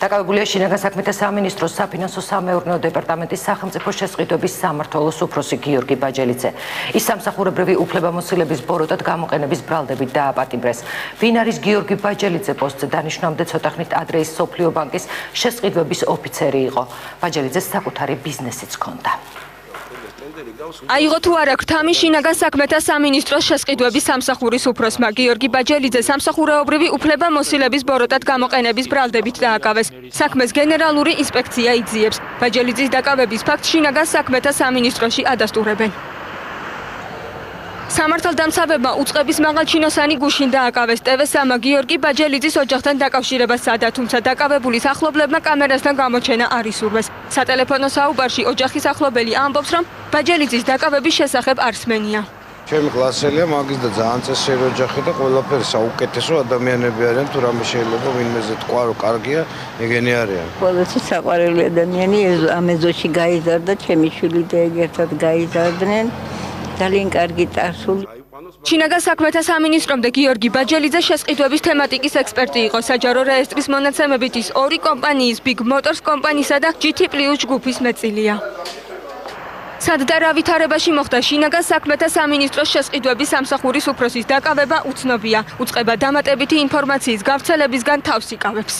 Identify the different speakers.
Speaker 1: დაკავებულია შინაგან საქმეთა სამინისტროს საფინანსო სამეურნეო დეპარტამენტის სახელმწიფო შესყიდვების სამმართველოს უფროსი გიორგი ბაჯელიძე. ის სამსახურებრივი უფლებამოსილების ბოროტად გამოყენების ბრალდებით დააპატიმრეს. ვინ არის გიორგი ბაჯელიძე პოსტზე დანიშნვამდე ცოტა ხნით ადრე ის სოფლიო ბანკის შესყიდვების ოფიცერი იყო. ბაჯელიძეს საკუთარი ბიზნესიც ჰქონდა.
Speaker 2: აიღო თუ არა ქრთამი შინაგან საქმეთა სამინისტროს შესყიდვების სამსახურის უფროსმა გიორგი ბაჯელიძე სამსახურეობრივი უფლებამოსილების ბოროტად გამოყენების ბრალდებით დააკავეს. საქმეს გენერალური ინსპექცია იძიებს. ბაჯელიძის დაკავების ფაქტს შინაგან საქმეთა სამინისტროში ადასტურებენ. სამართალდამცავებმა უწყების მაღალჩინოსანი გუშინ დააკავეს. TV3 გიორგი ბაჯელიძის ოჯახთან დაკავშირებას სცადა, თუმცა დაკავებულის ახლობლებმა კამერასთან გამოჩენა არ ისურვეს. სატელეფონო საუბარში ოჯახის ახლობელი ამბობს, რომ ბაჯელიძის დაკავების შესახებ არ სმენია.
Speaker 3: ჩემი კლასელია, მაგის და ძალიან წესიერი ოჯახი და ყველაფერი საუკეთესო ადამიანები არიან, თუ რამე შეიძლება ვინმეზე თქვა, რომ კარგია, ეგენი არიან.
Speaker 4: ყველასი საყვარელი ადამიანი ამ ეზოში გაიზარდა, ჩემი შვილი და ეგ ერთად გაიზარდნენ. ძალიან კარგი წარსული.
Speaker 2: შინაგან საქმეთა სამინისტრომდე გიორგი ბაჯელიძე შესყიდვების თემატიკის ექსპერტი იყო. საჯარო რეესტრის მონაცემებით ის ორი კომპანიის Big Motors კომპანიისა და GT+ ჯგუფის მეწილია. სად და რა ვითარებაში მოხდა შინაგან საქმეთა სამინისტროს შესყიდვების სამსახურის უფროსის დაკავება უცნობია. უწყება დამატებითი ინფორმაციის გავრცელებისგან თავს იკავებს.